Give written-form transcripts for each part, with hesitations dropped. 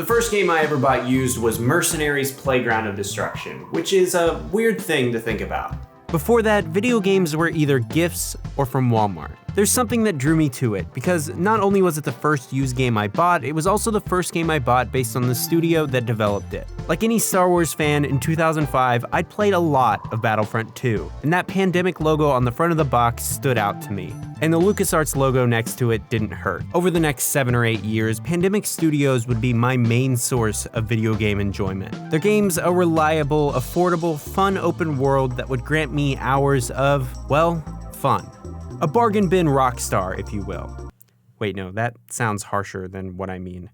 The first game I ever bought used was Mercenaries Playground of Destruction, which is a weird thing to think about. Before that, video games were either gifts or from Walmart. There's something that drew me to it, because not only was it the first used game I bought, it was also the first game I bought based on the studio that developed it. Like any Star Wars fan, in 2005, I'd played a lot of Battlefront 2, and that Pandemic logo on the front of the box stood out to me. And the LucasArts logo next to it didn't hurt. Over the next 7 or 8 years, Pandemic Studios would be my main source of video game enjoyment. Their games a reliable, affordable, fun open world that would grant me hours of, well, fun. A bargain bin rock star, if you will. Wait, no, that sounds harsher than what I mean.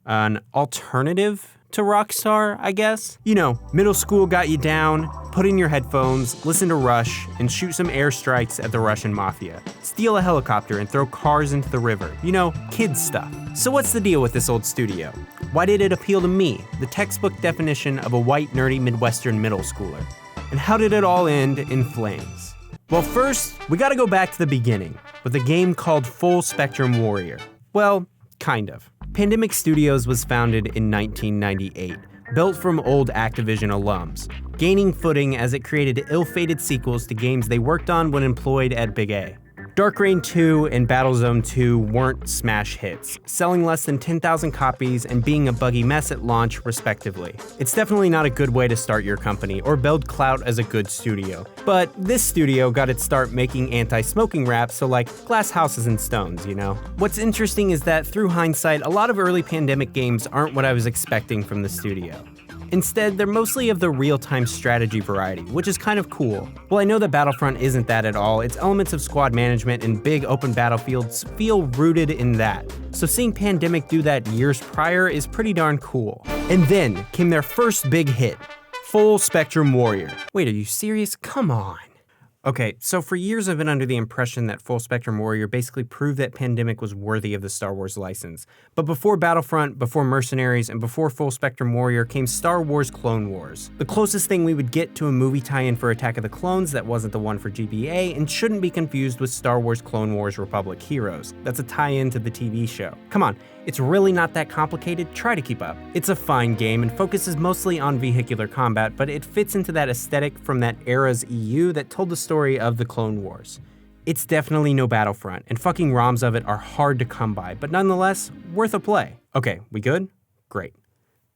An alternative to Rockstar, I guess? You know, middle school got you down, put in your headphones, listen to Rush, and shoot some airstrikes at the Russian mafia. Steal a helicopter and throw cars into the river. You know, kids stuff. So what's the deal with this old studio? Why did it appeal to me, the textbook definition of a white, nerdy Midwestern middle schooler? And how did it all end in flames? Well, first, we gotta go back to the beginning, with a game called Full Spectrum Warrior. Well, kind of. Pandemic Studios was founded in 1998, built from old Activision alums, gaining footing as it created ill-fated sequels to games they worked on when employed at Big A. Dark Reign 2 and Battlezone 2 weren't smash hits, selling less than 10,000 copies and being a buggy mess at launch, respectively. It's definitely not a good way to start your company or build clout as a good studio. But this studio got its start making anti-smoking raps, so like Glass Houses and Stones, you know? What's interesting is that through hindsight, a lot of early Pandemic games aren't what I was expecting from the studio. Instead, they're mostly of the real-time strategy variety, which is kind of cool. Well, I know that Battlefront isn't that at all. Its elements of squad management and big open battlefields feel rooted in that. So seeing Pandemic do that years prior is pretty darn cool. And then came their first big hit, Full Spectrum Warrior. Wait, are you serious? Come on. Okay, so for years I've been under the impression that Full Spectrum Warrior basically proved that Pandemic was worthy of the Star Wars license. But before Battlefront, before Mercenaries, and before Full Spectrum Warrior came Star Wars Clone Wars. The closest thing we would get to a movie tie-in for Attack of the Clones that wasn't the one for GBA, and shouldn't be confused with Star Wars Clone Wars Republic Heroes. That's a tie-in to the TV show. Come on, it's really not that complicated, try to keep up. It's a fine game and focuses mostly on vehicular combat, but it fits into that aesthetic from that era's EU that told the story of the Clone Wars. It's definitely no Battlefront, and fucking ROMs of it are hard to come by, but nonetheless, worth a play. Okay, we good? Great.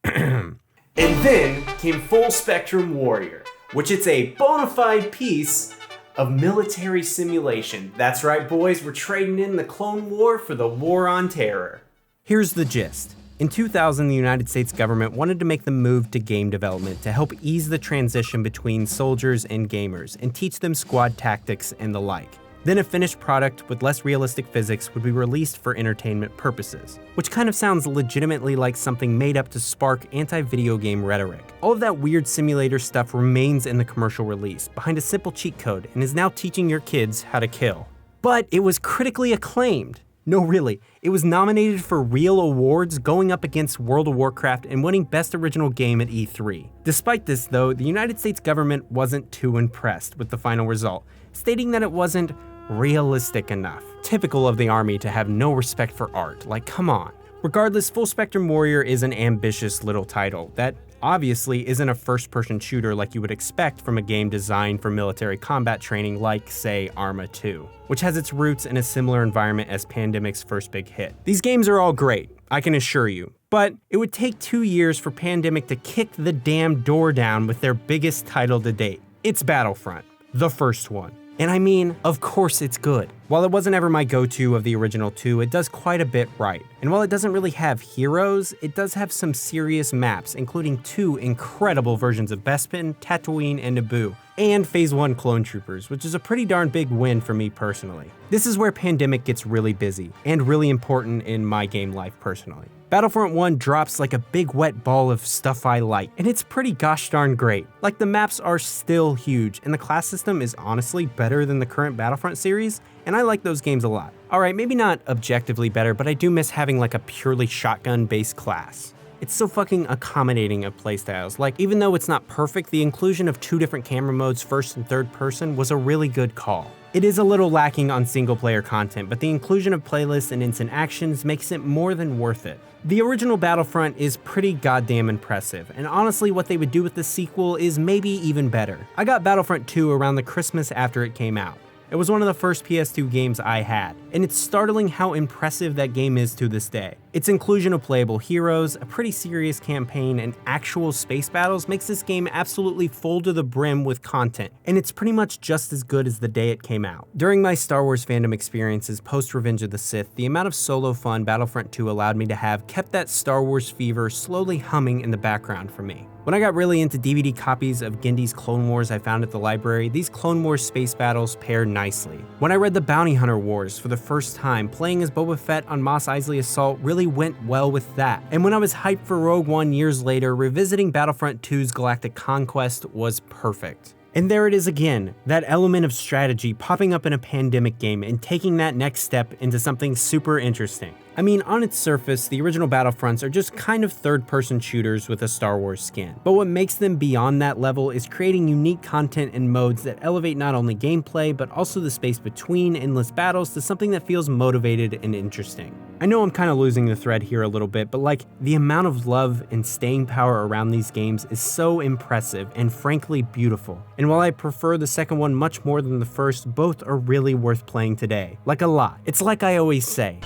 And then came Full Spectrum Warrior, which it's a bona fide piece of military simulation. That's right, boys, we're trading in the Clone War for the War on Terror. Here's the gist. In 2000, the United States government wanted to make the move to game development to help ease the transition between soldiers and gamers and teach them squad tactics and the like. Then a finished product with less realistic physics would be released for entertainment purposes, which kind of sounds legitimately like something made up to spark anti-video game rhetoric. All of that weird simulator stuff remains in the commercial release, behind a simple cheat code, and is now teaching your kids how to kill. But it was critically acclaimed. No, really, it was nominated for real awards, going up against World of Warcraft and winning Best Original Game at E3. Despite this, though, the United States government wasn't too impressed with the final result, stating that it wasn't realistic enough. Typical of the Army to have no respect for art, like come on. Regardless, Full Spectrum Warrior is an ambitious little title that obviously isn't a first-person shooter like you would expect from a game designed for military combat training like, say, Arma 2, which has its roots in a similar environment as Pandemic's first big hit. These games are all great, I can assure you, but it would take 2 years for Pandemic to kick the damn door down with their biggest title to date. It's Battlefront, the first one. And I mean, of course it's good. While it wasn't ever my go-to of the original two, it does quite a bit right. And while it doesn't really have heroes, it does have some serious maps, including 2 incredible versions of Bespin, Tatooine, and Naboo, and Phase 1 clone troopers, which is a pretty darn big win for me personally. This is where Pandemic gets really busy, and really important in my game life personally. Battlefront 1 drops like a big wet ball of stuff I like, and it's pretty gosh darn great. Like, the maps are still huge, and the class system is honestly better than the current Battlefront series, and I like those games a lot. Alright, maybe not objectively better, but I do miss having like a purely shotgun-based class. It's so fucking accommodating of playstyles. Like, even though it's not perfect, the inclusion of 2 different camera modes, first and third person, was a really good call. It is a little lacking on single-player content, but the inclusion of playlists and instant actions makes it more than worth it. The original Battlefront is pretty goddamn impressive, and honestly what they would do with the sequel is maybe even better. I got Battlefront 2 around the Christmas after it came out. It was one of the first PS2 games I had, and it's startling how impressive that game is to this day. Its inclusion of playable heroes, a pretty serious campaign, and actual space battles makes this game absolutely full to the brim with content, and it's pretty much just as good as the day it came out. During my Star Wars fandom experiences post Revenge of the Sith, the amount of solo fun Battlefront 2 allowed me to have kept that Star Wars fever slowly humming in the background for me. When I got really into DVD copies of Gendy's Clone Wars I found at the library, these Clone Wars space battles paired nicely. When I read the Bounty Hunter Wars for the first time, playing as Boba Fett on Mos Eisley Assault really went well with that. And when I was hyped for Rogue One years later, revisiting Battlefront 2's Galactic Conquest was perfect. And there it is again, that element of strategy popping up in a pandemic game and taking that next step into something super interesting. I mean, on its surface, the original Battlefronts are just kind of third-person shooters with a Star Wars skin. But what makes them beyond that level is creating unique content and modes that elevate not only gameplay, but also the space between endless battles to something that feels motivated and interesting. I know I'm kind of losing the thread here a little bit, but like, the amount of love and staying power around these games is so impressive and frankly beautiful. And while I prefer the second one much more than the first, both are really worth playing today. Like a lot. It's like I always say.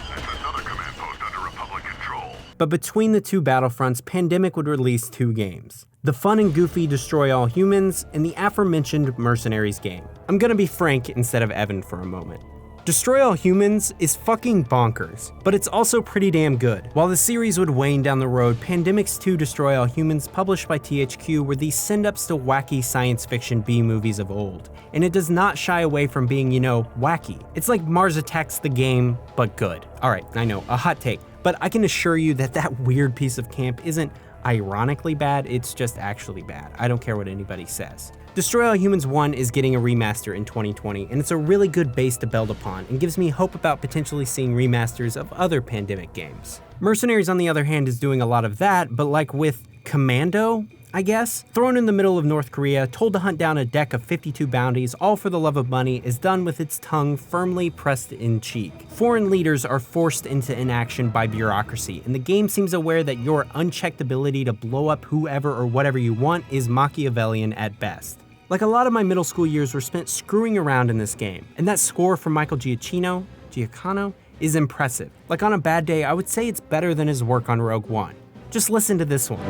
But between the two Battlefronts, Pandemic would release two games. The fun and goofy Destroy All Humans, and the aforementioned Mercenaries game. I'm gonna be Frank instead of Evan for a moment. Destroy All Humans is fucking bonkers, but it's also pretty damn good. While the series would wane down the road, Pandemic's 2 Destroy All Humans, published by THQ, were these send-ups to wacky science fiction B-movies of old. And it does not shy away from being, wacky. It's like Mars Attacks the game, but good. Alright, I know, a hot take. But I can assure you that that weird piece of camp isn't ironically bad, it's just actually bad. I don't care what anybody says. Destroy All Humans 1 is getting a remaster in 2020, and it's a really good base to build upon, and gives me hope about potentially seeing remasters of other Pandemic games. Mercenaries, on the other hand, is doing a lot of that, but like with Commando, I guess? Thrown in the middle of North Korea, told to hunt down a deck of 52 bounties, all for the love of money, is done with its tongue firmly pressed in cheek. Foreign leaders are forced into inaction by bureaucracy, and the game seems aware that your unchecked ability to blow up whoever or whatever you want is Machiavellian at best. Like, a lot of my middle school years were spent screwing around in this game, and that score from Michael Giacchino, is impressive. Like, on a bad day, I would say it's better than his work on Rogue One. Just listen to this one.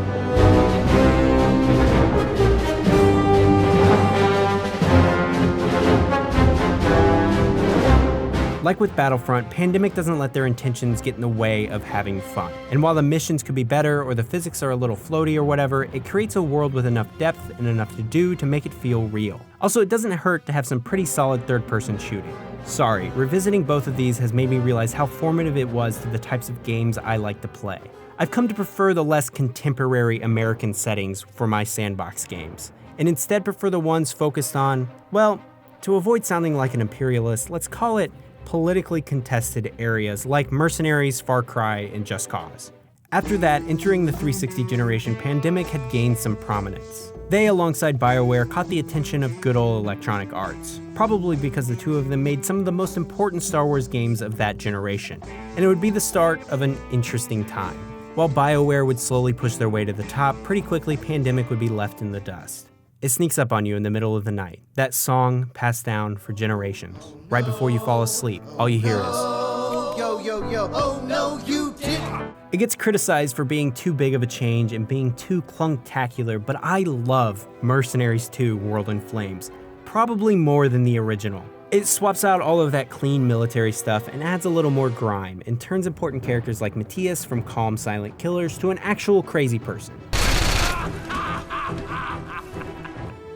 Like with Battlefront, Pandemic doesn't let their intentions get in the way of having fun. And while the missions could be better or the physics are a little floaty or whatever, it creates a world with enough depth and enough to do to make it feel real. Also, it doesn't hurt to have some pretty solid third-person shooting. Sorry, revisiting both of these has made me realize how formative it was to the types of games I like to play. I've come to prefer the less contemporary American settings for my sandbox games, and instead prefer the ones focused on, well, to avoid sounding like an imperialist, let's call it politically contested areas like Mercenaries, Far Cry, and Just Cause. After that, entering the 360 generation, Pandemic had gained some prominence. They, alongside BioWare, caught the attention of good old Electronic Arts, probably because the two of them made some of the most important Star Wars games of that generation, and it would be the start of an interesting time. While BioWare would slowly push their way to the top, pretty quickly Pandemic would be left in the dust. It sneaks up on you in the middle of the night. That song passed down for generations. Right before you fall asleep, all you hear is, "Yo, yo, yo, oh no, you didn't." It gets criticized for being too big of a change and being too clunktacular, but I love Mercenaries 2 World in Flames, probably more than the original. It swaps out all of that clean military stuff and adds a little more grime, and turns important characters like Matthias from Calm Silent Killers to an actual crazy person.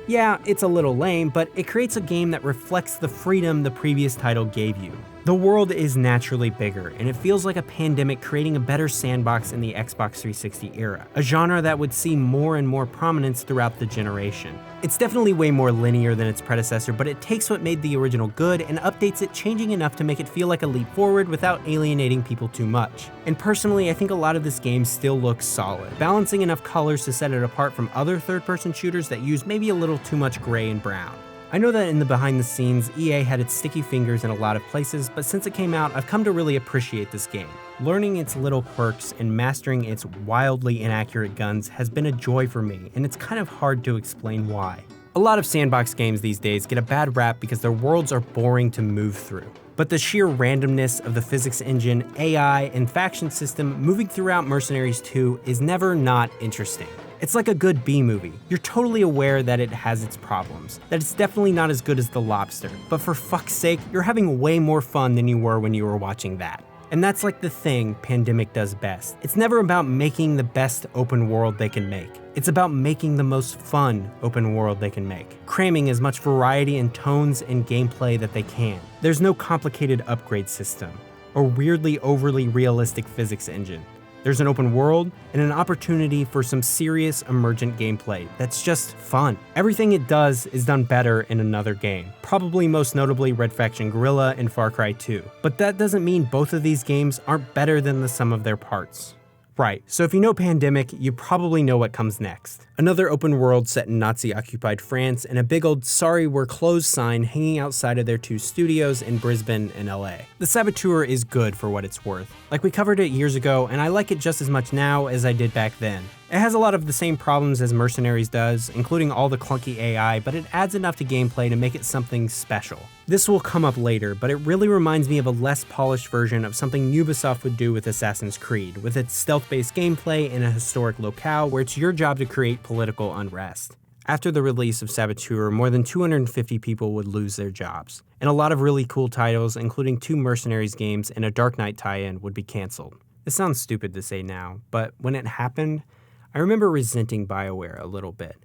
Yeah, it's a little lame, but it creates a game that reflects the freedom the previous title gave you. The world is naturally bigger, and it feels like a Pandemic creating a better sandbox in the Xbox 360 era, a genre that would see more and more prominence throughout the generation. It's definitely way more linear than its predecessor, but it takes what made the original good and updates it, changing enough to make it feel like a leap forward without alienating people too much. And personally, I think a lot of this game still looks solid, balancing enough colors to set it apart from other third-person shooters that use maybe a little too much gray and brown. I know that in the behind the scenes, EA had its sticky fingers in a lot of places, but since it came out, I've come to really appreciate this game. Learning its little quirks and mastering its wildly inaccurate guns has been a joy for me, and it's kind of hard to explain why. A lot of sandbox games these days get a bad rap because their worlds are boring to move through. But the sheer randomness of the physics engine, AI, and faction system moving throughout Mercenaries 2 is never not interesting. It's like a good B-movie. You're totally aware that it has its problems, that it's definitely not as good as The Lobster, but for fuck's sake, you're having way more fun than you were when you were watching that. And that's like the thing Pandemic does best. It's never about making the best open world they can make. It's about making the most fun open world they can make, cramming as much variety in tones and gameplay that they can. There's no complicated upgrade system, or weirdly overly realistic physics engine. There's an open world and an opportunity for some serious emergent gameplay that's just fun. Everything it does is done better in another game, probably most notably Red Faction Guerrilla and Far Cry 2. But that doesn't mean both of these games aren't better than the sum of their parts. Right, so if you know Pandemic, you probably know what comes next. Another open world set in Nazi-occupied France and a big old "sorry, we're closed" sign hanging outside of their two studios in Brisbane and LA. The Saboteur is good for what it's worth. Like we covered it years ago, and I like it just as much now as I did back then. It has a lot of the same problems as Mercenaries does, including all the clunky AI, but it adds enough to gameplay to make it something special. This will come up later, but it really reminds me of a less polished version of something Ubisoft would do with Assassin's Creed, with its stealth-based gameplay in a historic locale where it's your job to create political unrest. After the release of Saboteur, more than 250 people would lose their jobs, and a lot of really cool titles, including 2 Mercenaries games and a Dark Knight tie-in, would be cancelled. It sounds stupid to say now, but when it happened, I remember resenting BioWare a little bit.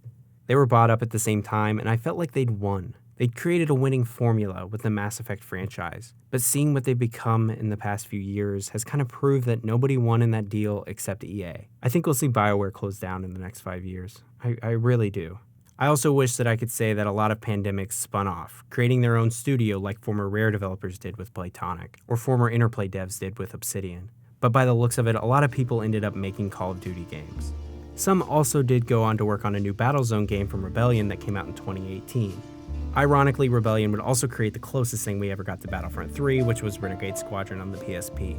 They were bought up at the same time, and I felt like they'd won. They'd created a winning formula with the Mass Effect franchise, but seeing what they've become in the past few years has kind of proved that nobody won in that deal except EA. I think we'll see BioWare close down in the next 5 years. I really do. I also wish that I could say that a lot of Pandemics spun off, creating their own studio like former Rare developers did with Playtonic, or former Interplay devs did with Obsidian. But by the looks of it, a lot of people ended up making Call of Duty games. Some also did go on to work on a new Battlezone game from Rebellion that came out in 2018. Ironically, Rebellion would also create the closest thing we ever got to Battlefront 3, which was Renegade Squadron on the PSP.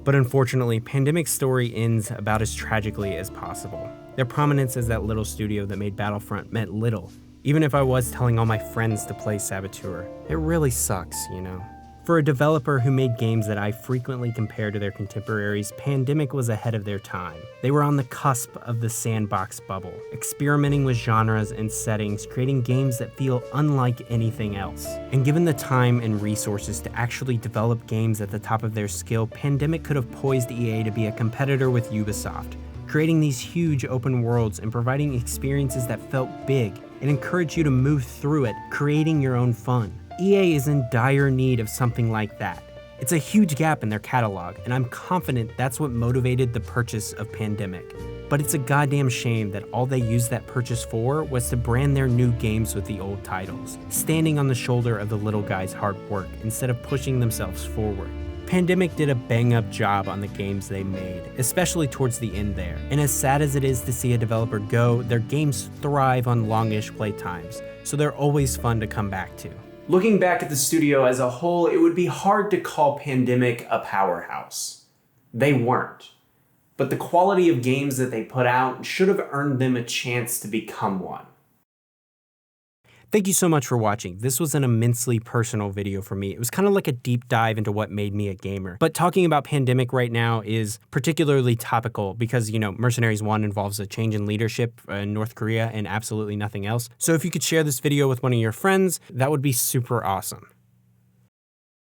But unfortunately, Pandemic's story ends about as tragically as possible. Their prominence as that little studio that made Battlefront meant little, even if I was telling all my friends to play Saboteur. It really sucks, you know? For a developer who made games that I frequently compare to their contemporaries, Pandemic was ahead of their time. They were on the cusp of the sandbox bubble, experimenting with genres and settings, creating games that feel unlike anything else. And given the time and resources to actually develop games at the top of their skill, Pandemic could have poised EA to be a competitor with Ubisoft, creating these huge open worlds and providing experiences that felt big and encouraged you to move through it, creating your own fun. EA is in dire need of something like that. It's a huge gap in their catalog, and I'm confident that's what motivated the purchase of Pandemic. But it's a goddamn shame that all they used that purchase for was to brand their new games with the old titles, standing on the shoulder of the little guys' hard work instead of pushing themselves forward. Pandemic did a bang-up job on the games they made, especially towards the end there. And as sad as it is to see a developer go, their games thrive on longish playtimes, so they're always fun to come back to. Looking back at the studio as a whole, it would be hard to call Pandemic a powerhouse. They weren't. But the quality of games that they put out should have earned them a chance to become one. Thank you so much for watching. This was an immensely personal video for me. It was kind of like a deep dive into what made me a gamer. But talking about Pandemic right now is particularly topical because, you know, Mercenaries 1 involves a change in leadership in North Korea and absolutely nothing else. So if you could share this video with one of your friends, that would be super awesome.